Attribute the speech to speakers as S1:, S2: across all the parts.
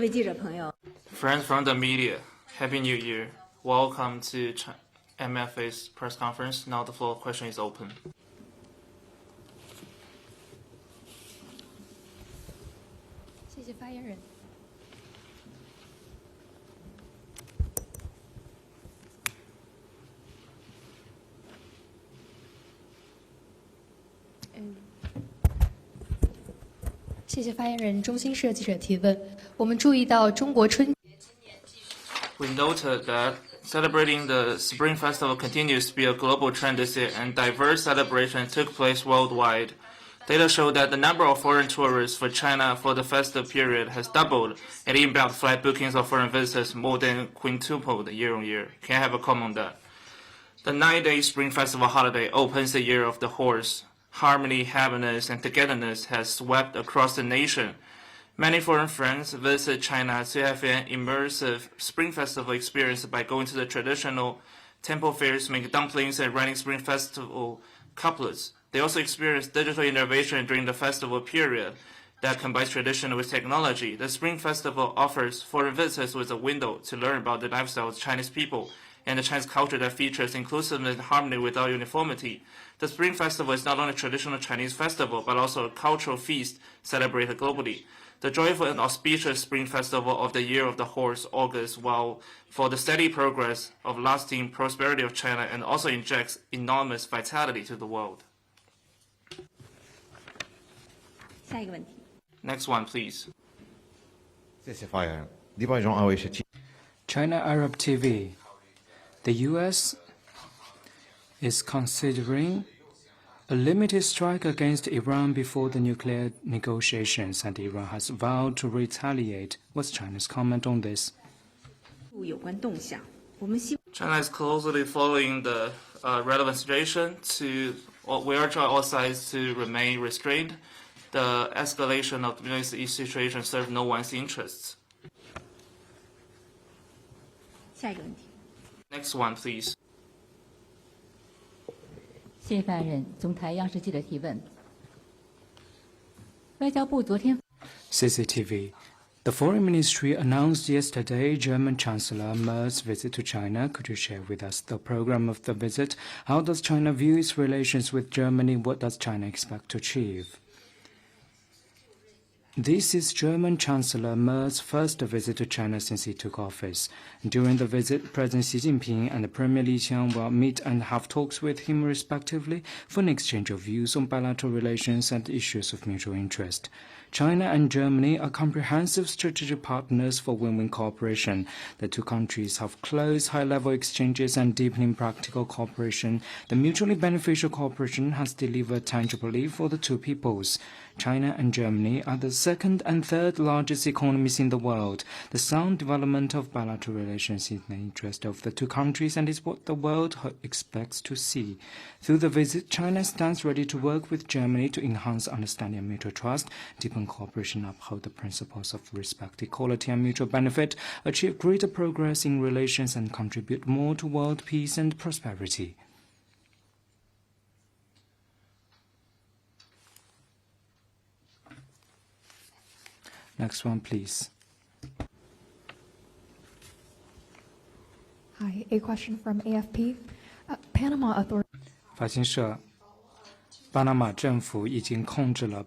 S1: 各位记者朋友
S2: Friends from the media, Happy New Year. Welcome to MFA's press conference. Now the floor question is open.
S3: 谢谢发言人。谢谢发言人。中新社记者提问：我们注意到中国春节今年继续。
S2: We noted that celebrating the Spring Festival continues to be a global trend this year, and diverse celebrations took place worldwide. Data show that the number of foreign tourists for China for the festive period has doubled, and inbound flight bookings of foreign visitors more than quintupled year on year. Can I have a comment on that? The 9-day Spring Festival holiday opens the year of the horse. Harmony, happiness, and togetherness has swept across the nation. Many foreign friends visit China to have an immersive Spring Festival experience by going to the traditional temple fairs, make dumplings, and writing Spring Festival couplets. They also experience digital innovation during the festival period that combines tradition with technology. The Spring Festival offers foreign visitors with a window to learn about the lifestyle of Chinese people and the Chinese culture that features inclusiveness and harmony without uniformity. The Spring Festival is not only a traditional Chinese festival, but also a cultural feast celebrated globally. The joyful and auspicious Spring Festival of the Year of the Horse augurs well for the steady progress of lasting prosperity of China and also injects enormous vitality to the world.
S1: 下一个问题。
S2: Next one, please.
S4: 谢谢发言人。李百荣2位是
S5: China Arab TV. The U.S. is considering a limited strike against Iran before the nuclear negotiations, and Iran has vowed to retaliate. What's China's comment on this?
S1: 有关动向，我们希
S2: China is closely following the relevant situation. We urge all sides to remain restrained. The escalation of the Middle East situation serves no one's interests.
S1: 下一个问题。
S2: Next one, please.
S6: 谢谢发言人。总台央视记者提问：外交部昨天
S5: CCTV. The Foreign Ministry announced yesterday German Chancellor Merz visit to China. Could you share with us the program of the visit? How does China view its relations with Germany? What does China expect to achieve? This is German Chancellor Merz's first visit to China since he took office. During the visit, President Xi Jinping and Premier Li Qiang will meet and have talks with him respectively for an exchange of views on bilateral relations and issues of mutual interest. China and Germany are comprehensive strategic partners for win-win cooperation. The two countries have close, high-level exchanges and deepening practical cooperation. The mutually beneficial cooperation has delivered tangibly for the two peoples. China and Germany are the second and third largest economies in the world. The sound development of bilateral relations is in the interest of the two countries and is what the world expects to see. Through the visit, China stands ready to work with Germany to enhance understanding and mutual trust, deepen cooperation, uphold the principles of respect, equality, and mutual benefit, achieve greater progress in relations, and contribute more to world peace and prosperity. Next one, please.
S3: Hi, a question from AFP. Panama authorities.
S5: 法新社，巴拿马政府已经控制了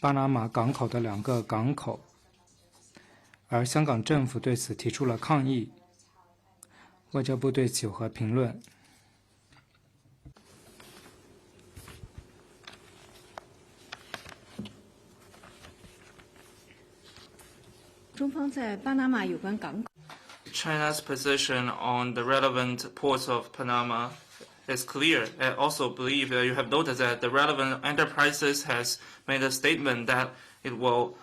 S5: 巴拿马港口的2个港口，而香港政府对此提出了抗议。外交部对此有何评论？
S1: 中方在巴拿马有关港口
S2: China's position on the relevant ports of Panama is clear. I also believe that you have noticed that the relevant enterprises has made a statement that it will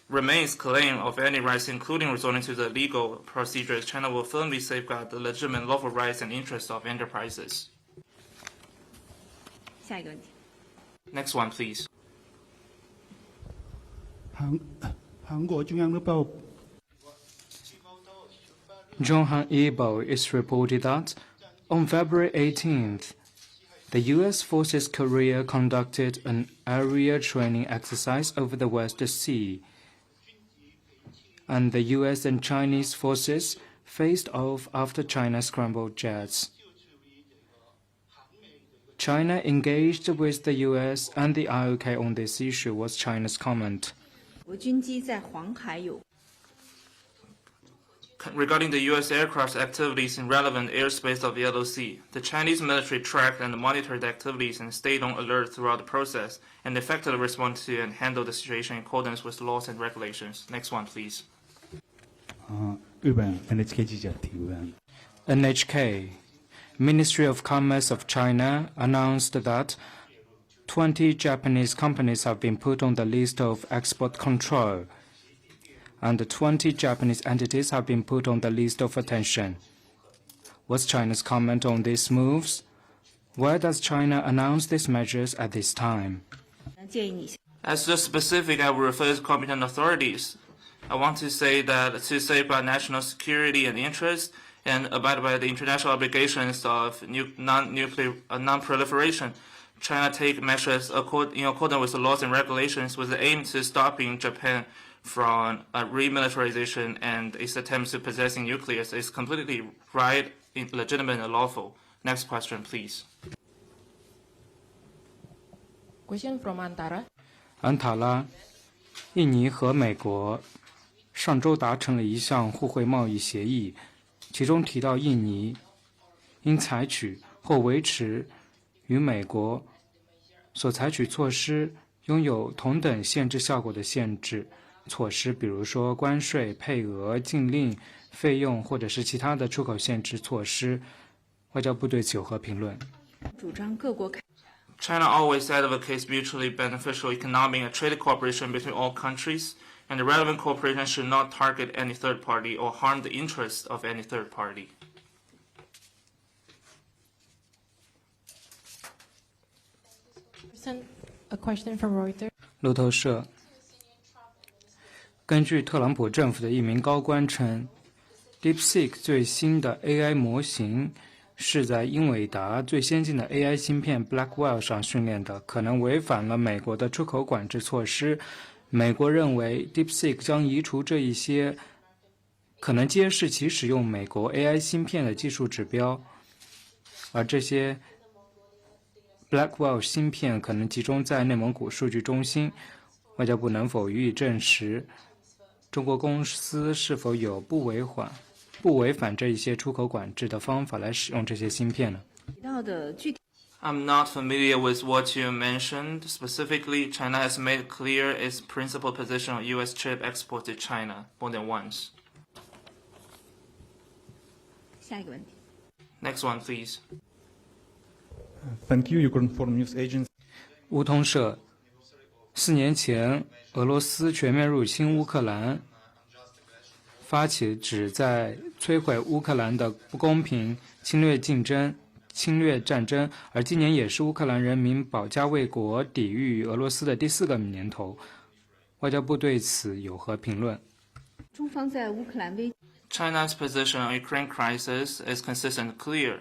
S2: remain its claim of any rights, including resorting to the legal procedures. China will firmly safeguard the legitimate lawful rights and interests of enterprises.
S1: 下一个问题。
S2: Next one, please.
S7: 韩国中央日报
S5: Zhonghan Ilbo is reported that on February 18th, the U.S. Forces Korea conducted an area training exercise over the West Sea. and the US and Chinese forces faced off after China scrambled jets. China engaged with the US and the IOK on this issue, was China's comment.
S1: 国军机在黄海有
S2: Regarding the U.S. aircraft's activities in relevant airspace of the Yellow Sea, the Chinese military tracked and monitored the activities and stayed on alert throughout the process and effectively responded to and handled the situation in accordance with laws and regulations. Next one, please.
S7: 日本 NHK 记者提问。
S5: NHK, Ministry of Commerce of China announced that 20 Japanese companies have been put on the list of export control, and 20 Japanese entities have been put on the list of attention. What's China's comment on these moves? Why does China announce these measures at this time?
S1: 建议你
S2: As to the specific, I will refer to competent authorities. I want to say that to safeguard national security and interest and abide by the international obligations of non-proliferation, China take measures in accordance with the laws and regulations with the aim to stopping Japan from remilitarization and its attempts to possessing nuclear is completely right, legitimate, and lawful. Next question, please.
S8: Question from Antara.
S5: 安塔拉，印尼和美国上周达成了一项互惠贸易协议，其中提到印尼应采取或维持与美国所采取措施拥有同等限制效果的限制措施，比如说关税、配额、禁令、费用或者是其他的出口限制措施。外交部对此有何评论？
S1: 主张各国
S2: China always advocates mutually beneficial economic and trade cooperation between all countries, and the relevant cooperation should not target any third party or harm the interests of any third party.
S8: A question from Reuters.
S5: 路透社，根据特朗普政府的一名高官称 ，DeepSeek 最新的 AI 模型是在英伟达最先进的 AI 芯片 Blackwell 上训练的，可能违反了美国的出口管制措施。美国认为 DeepSeek 将移除这一些可能揭示其使用美国 AI 芯片的技术指标，而这些 Blackwell 芯片可能集中在内蒙古数据中心。外交部能否予以证实？中国公司是否有不违反这一些出口管制的方法来使用这些芯片呢？
S1: 提到的具体
S2: I'm not familiar with what you mentioned. Specifically, China has made clear its principal position on U.S. chip export to China more than once.
S1: 下一个问题。
S2: Next one, please.
S7: Thank you, Ukraine Foreign News Agency.
S5: 乌通社，4年前，俄罗斯全面入侵乌克兰，发起旨在摧毁乌克兰的不公平侵略战争，而今年也是乌克兰人民保家卫国、抵御俄罗斯的第4个年头。外交部对此有何评论？
S1: 中方在乌克兰危
S2: China's position on Ukraine crisis is consistent and clear.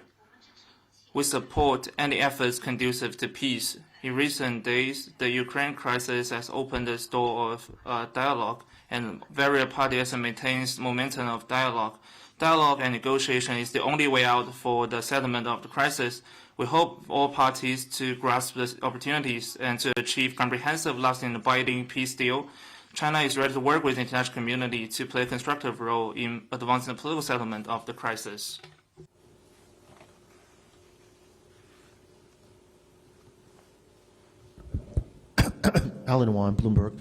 S2: We support any efforts conducive to peace. In recent days, the Ukraine crisis has opened the door of dialogue, and various parties maintains momentum of dialogue. Dialogue and negotiation is the only way out for the settlement of the crisis. We hope all parties to grasp the opportunities and to achieve comprehensive, lasting, and abiding peace deal. China is ready to work with the international community to play a constructive role in advancing the political settlement of the crisis.
S9: Alan Wan, Bloomberg.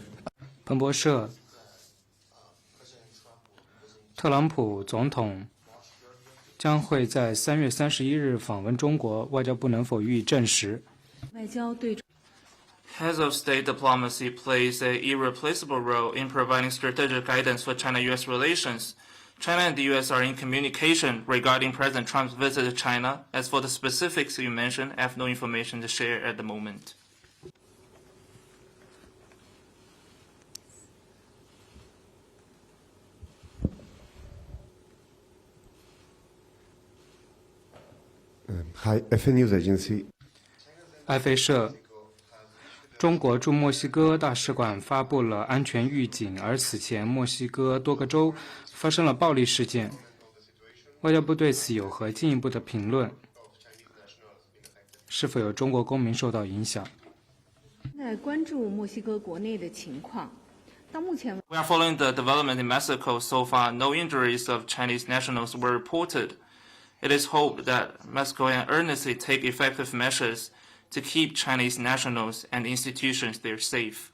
S5: 彭博社，特朗普总统将会在3月31日访问中国，外交部能否予以证实？
S1: 外交对
S2: Heads of state diplomacy plays an irreplaceable role in providing strategic guidance for China-U.S. relations. China and the U.S. are in communication regarding President Trump's visit to China. As for the specifics you mentioned, I have no information to share at the moment.
S9: Hi, FN News Agency.
S5: 埃菲社，中国驻墨西哥大使馆发布了安全预警，而此前墨西哥多个州发生了暴力事件。外交部对此有何进一步的评论？是否有中国公民受到影响？
S1: 在关注墨西哥国内的情况，到目前
S2: We are following the development in Mexico. So far, no injuries of Chinese nationals were reported. It is hoped that Mexico will earnestly take effective measures to keep Chinese nationals and institutions there safe.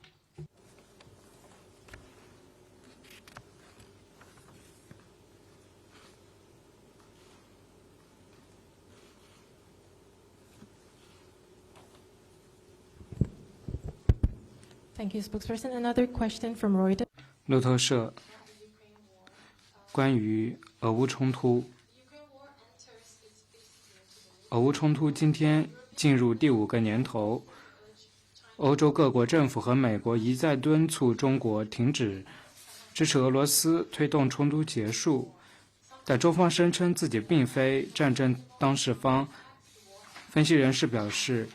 S8: Thank you, spokesperson. Another question from Reuters.
S5: 路透社关于俄乌冲突。俄乌冲突今天进入第5个年头，欧洲各国政府和美国一再敦促中国停止支持俄罗斯，推动冲突结束。但中方声称自己并非战争当事方。分析人士表示，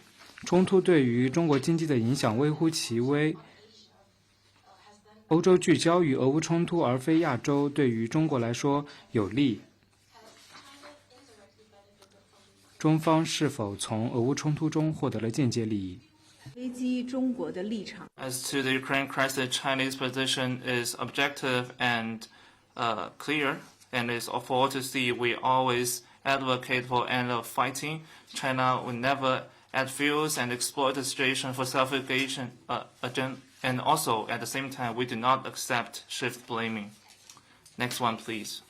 S5: 冲突对于中国经济的影响微乎其微。欧洲聚焦于俄乌冲突而非亚洲，对于中国来说有利。中方是否从俄乌冲突中获得了间接利益？
S1: 危机中国的立场。
S2: As to the Ukraine crisis, Chinese position is objective and clear, and it's for all to see. We always advocate for end of fighting. China will never add fuels and exploit the situation for self-aggrandization, and also at the same time, we do not accept shift blaming. Next one, please.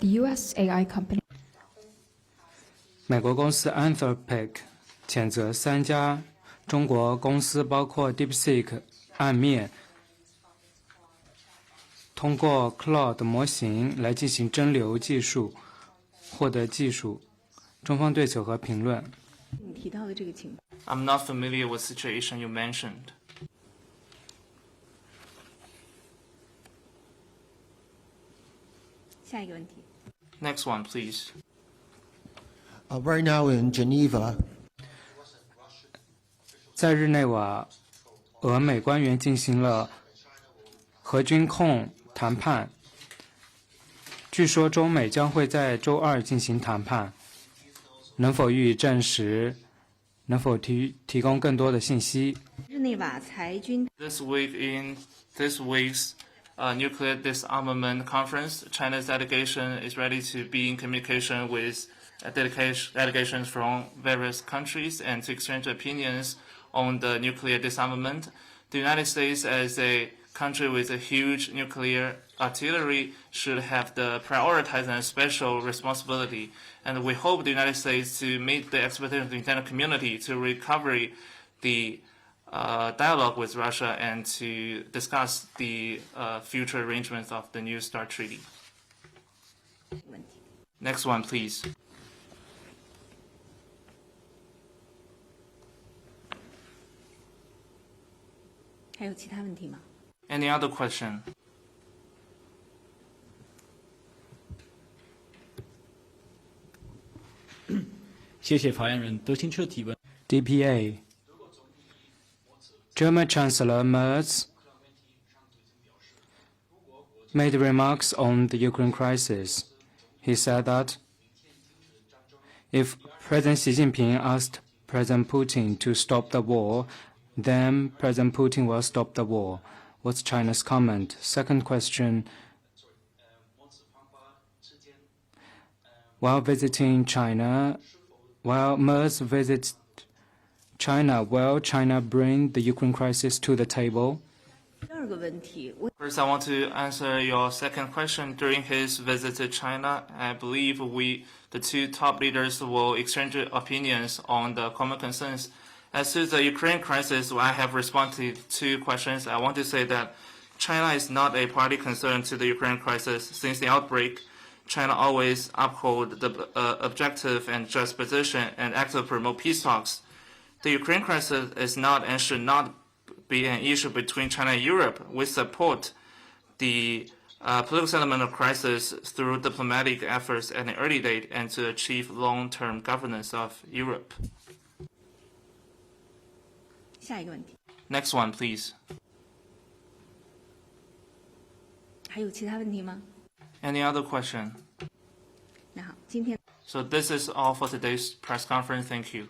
S3: The U.S. AI company.
S5: 美国公司 Anthropic 谴责3家中国公司，包括 DeepSeek、暗面，通过 Cloud 模型来进行蒸馏技术，获得技术。中方对此有何评论？
S1: 你提到的这个情况。
S2: I'm not familiar with the situation you mentioned.
S1: 下一个问题。
S2: Next one, please.
S9: Right now in Geneva,
S5: 在日内瓦，俄美官员进行了核军控谈判。据说中美将会在周2进行谈判，能否予以证实？能否提供更多的信息？
S1: 日内瓦裁军。
S2: This week's nuclear disarmament conference, China's delegation is ready to be in communication with delegations from various countries and to exchange opinions on the nuclear disarmament. The United States, as a country with a huge nuclear artillery, should have the prioritized and special responsibility. And we hope the United States to meet the expectations of the international community to recover the dialogue with Russia and to discuss the future arrangements of the New START Treaty. Next one, please.
S1: 还有其他问题吗？
S2: Any other question?
S5: DPA. German Chancellor Merz made remarks on the Ukraine crisis. He said that if President Xi Jinping asked President Putin to stop the war, then President Putin will stop the war. What's China's comment? Second question. While visiting China, while Merz visits China, will China bring the Ukraine crisis to the table?
S1: 第二个问题，
S2: First, I want to answer your second question. During his visit to China, I believe the two top leaders, will exchange opinions on the common concerns. As to the Ukraine crisis, I have responded to 2 questions. I want to say that China is not a party concern to the Ukraine crisis. Since the outbreak, China always uphold the objective and just position and actively promote peace talks. The Ukraine crisis is not and should not be an issue between China and Europe. We support the political settlement of crisis through diplomatic efforts at an early date and to achieve long-term governance of Europe.
S1: 下一个问题，
S2: Next one, please.
S1: 还有其他问题吗？
S2: Any other question?
S1: 那好，今天。
S2: So this is all for today's press conference. Thank you.